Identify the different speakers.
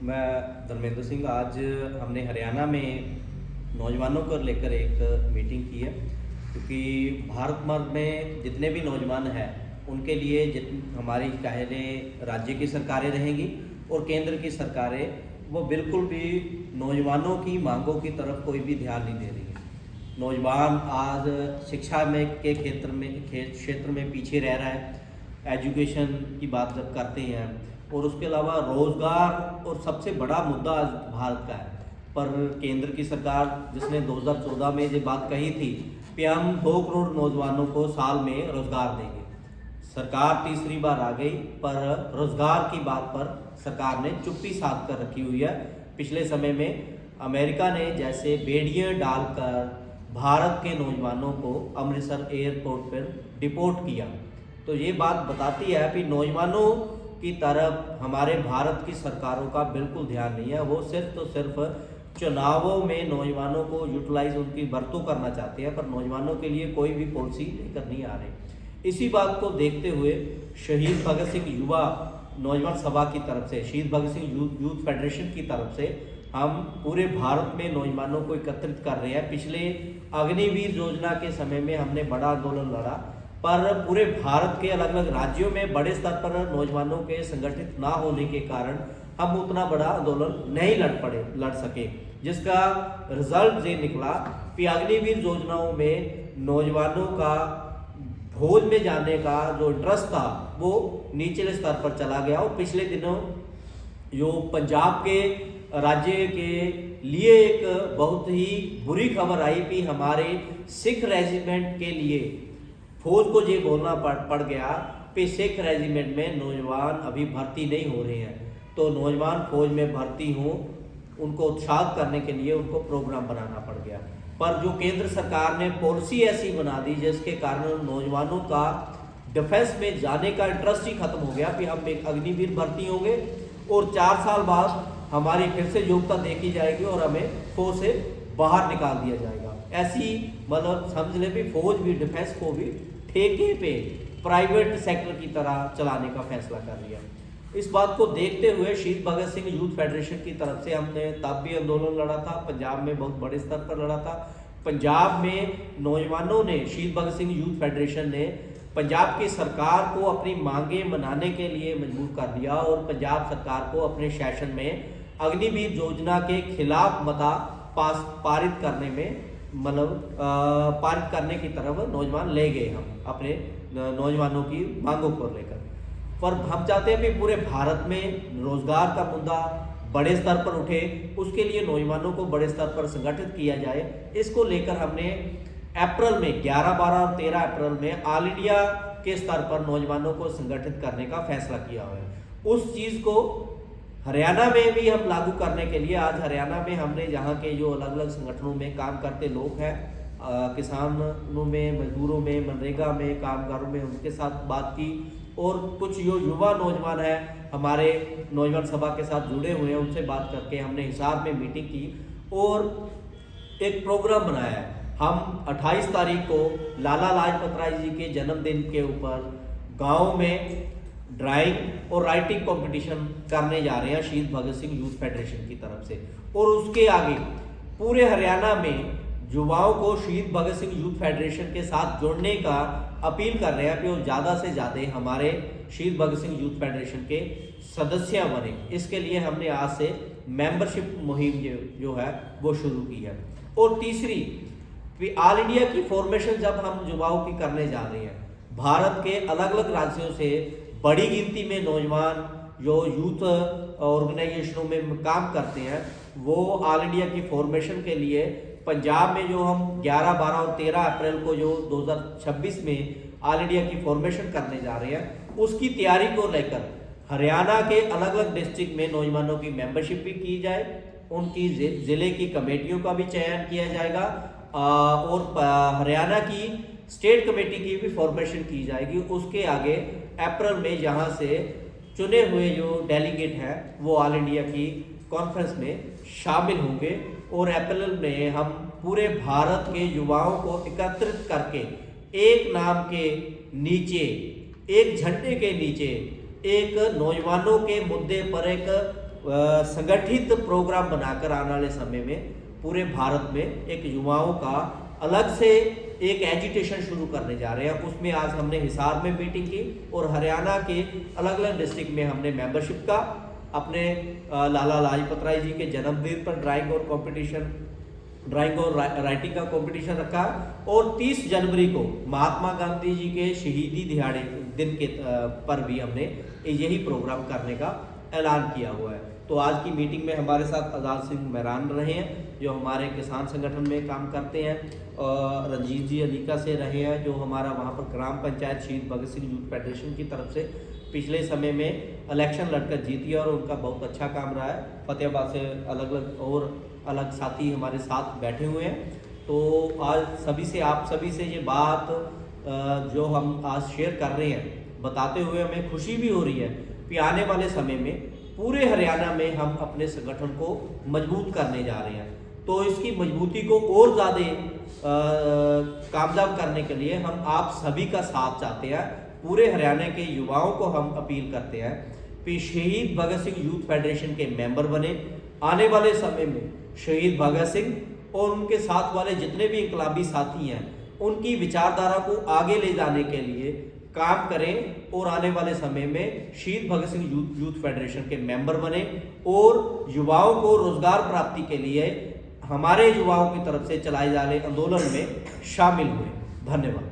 Speaker 1: मैं धर्मेंद्र सिंह। आज हमने हरियाणा में नौजवानों को लेकर एक मीटिंग की है, क्योंकि भारत भर में जितने भी नौजवान हैं उनके लिए हमारी चाहे राज्य की सरकारें रहेंगी और केंद्र की सरकारें, वो बिल्कुल भी नौजवानों की मांगों की तरफ कोई भी ध्यान नहीं दे रही है। नौजवान आज शिक्षा में के क्षेत्र में पीछे रह रहा है। एजुकेशन की बात जब करते हैं और उसके अलावा रोज़गार और सबसे बड़ा मुद्दा आज भारत का है। पर केंद्र की सरकार जिसने 2014 में ये बात कही थी कि हम 2 करोड़ नौजवानों को साल में रोज़गार देंगे, सरकार तीसरी बार आ गई पर रोज़गार की बात पर सरकार ने चुप्पी साध कर रखी हुई है। पिछले समय में अमेरिका ने जैसे बेड़ियाँ डालकर भारत के नौजवानों को अमृतसर एयरपोर्ट पर डिपोर्ट किया, तो ये बात बताती है कि नौजवानों की तरफ हमारे भारत की सरकारों का बिल्कुल ध्यान नहीं है। वो सिर्फ तो सिर्फ चुनावों में नौजवानों को यूटिलाइज उनकी बरतों करना चाहते हैं, पर नौजवानों के लिए कोई भी पॉलिसी लेकर नहीं आ रही। इसी बात को देखते हुए शहीद भगत सिंह युवा नौजवान सभा की तरफ से, शहीद भगत सिंह यूथ फेडरेशन की तरफ से हम पूरे भारत में नौजवानों को एकत्रित कर रहे हैं। पिछले अग्निवीर योजना के समय में हमने बड़ा आंदोलन लड़ा, पर पूरे भारत के अलग अलग राज्यों में बड़े स्तर पर नौजवानों के संगठित ना होने के कारण हम उतना बड़ा आंदोलन नहीं लड़ सके, जिसका रिजल्ट ये निकला कि अग्निवीर योजनाओं में नौजवानों का फौज में जाने का जो इंटरेस्ट था वो निचले स्तर पर चला गया। और पिछले दिनों जो पंजाब के राज्य के लिए एक बहुत ही बुरी खबर आई कि हमारे सिख रेजिमेंट के लिए फौज को ये बोलना पड़ गया कि सिख रेजिमेंट में नौजवान अभी भर्ती नहीं हो रहे हैं, तो नौजवान फौज में भर्ती हों उनको उत्साहित करने के लिए उनको प्रोग्राम बनाना पड़ गया। पर जो केंद्र सरकार ने पॉलिसी ऐसी बना दी जिसके कारण नौजवानों का डिफेंस में जाने का इंटरेस्ट ही खत्म हो गया कि हम एक अग्निवीर भर्ती होंगे और 4 साल बाद हमारी फिर से योग्यता देखी जाएगी और हमें फौज से बाहर निकाल दिया जाएगा। ऐसी मतलब समझ लें भी फौज भी डिफेंस को भी ठेके पे प्राइवेट सेक्टर की तरह चलाने का फैसला कर लिया। इस बात को देखते हुए शहीद भगत सिंह यूथ फेडरेशन की तरफ से हमने तब भी आंदोलन लड़ा था, पंजाब में बहुत बड़े स्तर पर लड़ा था। पंजाब में नौजवानों ने, शहीद भगत सिंह यूथ फेडरेशन ने पंजाब की सरकार को अपनी मांगें मनाने के लिए मजबूर कर दिया और पंजाब सरकार को अपने सेशन में अग्निवीर योजना के खिलाफ मता पारित करने में पारित करने की तरफ नौजवान ले गए हम अपने नौजवानों की मांगों को लेकर। पर हम चाहते हैं कि पूरे भारत में रोजगार का मुद्दा बड़े स्तर पर उठे, उसके लिए नौजवानों को बड़े स्तर पर संगठित किया जाए। इसको लेकर हमने अप्रैल में 11, 12 और 13 अप्रैल में ऑल इंडिया के स्तर पर नौजवानों को संगठित करने का फैसला किया हुआ है। उस चीज़ को हरियाणा में भी हम लागू करने के लिए आज हरियाणा में हमने यहाँ के जो अलग अलग संगठनों में काम करते लोग हैं, किसानों में, मजदूरों में, मनरेगा में, कामगारों में, उनके साथ बात की और कुछ जो युवा नौजवान हैं हमारे नौजवान सभा के साथ जुड़े हुए हैं उनसे बात करके हमने हिसार में मीटिंग की और एक प्रोग्राम बनाया है। हम 28 तारीख को लाला लाजपत राय जी के जन्मदिन के ऊपर गाँव में ड्राइंग और राइटिंग कंपटीशन करने जा रहे हैं शहीद भगत सिंह यूथ फेडरेशन की तरफ से। और उसके आगे पूरे हरियाणा में युवाओं को शहीद भगत सिंह यूथ फेडरेशन के साथ जुड़ने का अपील कर रहे हैं कि वो ज़्यादा से ज़्यादा हमारे शहीद भगत सिंह यूथ फेडरेशन के सदस्य बने। इसके लिए हमने आज से मेंबरशिप मुहिम जो है वो शुरू की है। और तीसरी कि ऑल इंडिया की फॉर्मेशन जब हम युवाओं की करने जा रहे हैं, भारत के अलग अलग राज्यों से बड़ी गिनती में नौजवान जो यूथ ऑर्गेनाइजेशनों में काम करते हैं वो ऑल इंडिया की फॉर्मेशन के लिए पंजाब में जो हम 11, 12 और 13 अप्रैल को जो 2026 में ऑल इंडिया की फॉर्मेशन करने जा रहे हैं, उसकी तैयारी को लेकर हरियाणा के अलग अलग डिस्ट्रिक्ट में नौजवानों की मेंबरशिप भी की जाए, उनकी ज़िले की कमेटियों का भी चयन किया जाएगा और हरियाणा की स्टेट कमेटी की भी फॉर्मेशन की जाएगी। उसके आगे अप्रैल में यहाँ से चुने हुए जो डेलीगेट हैं वो ऑल इंडिया की कॉन्फ्रेंस में शामिल होंगे और अप्रैल में हम पूरे भारत के युवाओं को एकत्रित करके एक नाम के नीचे, एक झंडे के नीचे एक नौजवानों के मुद्दे पर एक संगठित प्रोग्राम बनाकर आने वाले समय में पूरे भारत में एक युवाओं का अलग से एक एजिटेशन शुरू करने जा रहे हैं। उसमें आज हमने हिसार में मीटिंग की और हरियाणा के अलग अलग डिस्ट्रिक्ट में हमने मेंबरशिप का अपने लाला लाजपत राय जी के जन्मदिन पर ड्राइंग और राइटिंग का कंपटीशन रखा और 30 जनवरी को महात्मा गांधी जी के शहीदी दिहाड़े दिन के पर भी हमने यही प्रोग्राम करने का ऐलान किया हुआ है। तो आज की मीटिंग में हमारे साथ आज़ाद सिंह मेहरान रहे हैं जो हमारे किसान संगठन में काम करते हैं, और रंजीत जी अलीका से रहे हैं जो हमारा वहाँ पर ग्राम पंचायत शहीद भगत सिंह यूथ फेडरेशन की तरफ से पिछले समय में इलेक्शन लड़कर जीती है और उनका बहुत अच्छा काम रहा है। फतेहाबाद से अलग अलग और अलग साथी हमारे साथ बैठे हुए हैं। तो आज आप सभी से ये बात जो हम आज शेयर कर रहे हैं बताते हुए हमें खुशी भी हो रही है कि आने वाले समय में पूरे हरियाणा में हम अपने संगठन को मजबूत करने जा रहे हैं। तो इसकी मजबूती को और ज़्यादा कामयाब करने के लिए हम आप सभी का साथ चाहते हैं। पूरे हरियाणा के युवाओं को हम अपील करते हैं कि शहीद भगत सिंह यूथ फेडरेशन के मेंबर बने। आने वाले समय में शहीद भगत सिंह और उनके साथ वाले जितने भी इनकलाबी साथी हैं उनकी विचारधारा को आगे ले जाने के लिए काम करें और आने वाले समय में शहीद भगत सिंह यूथ फेडरेशन के मेंबर बने और युवाओं को रोजगार प्राप्ति के लिए हमारे युवाओं की तरफ से चलाए जा रहे आंदोलन में शामिल हुए। धन्यवाद।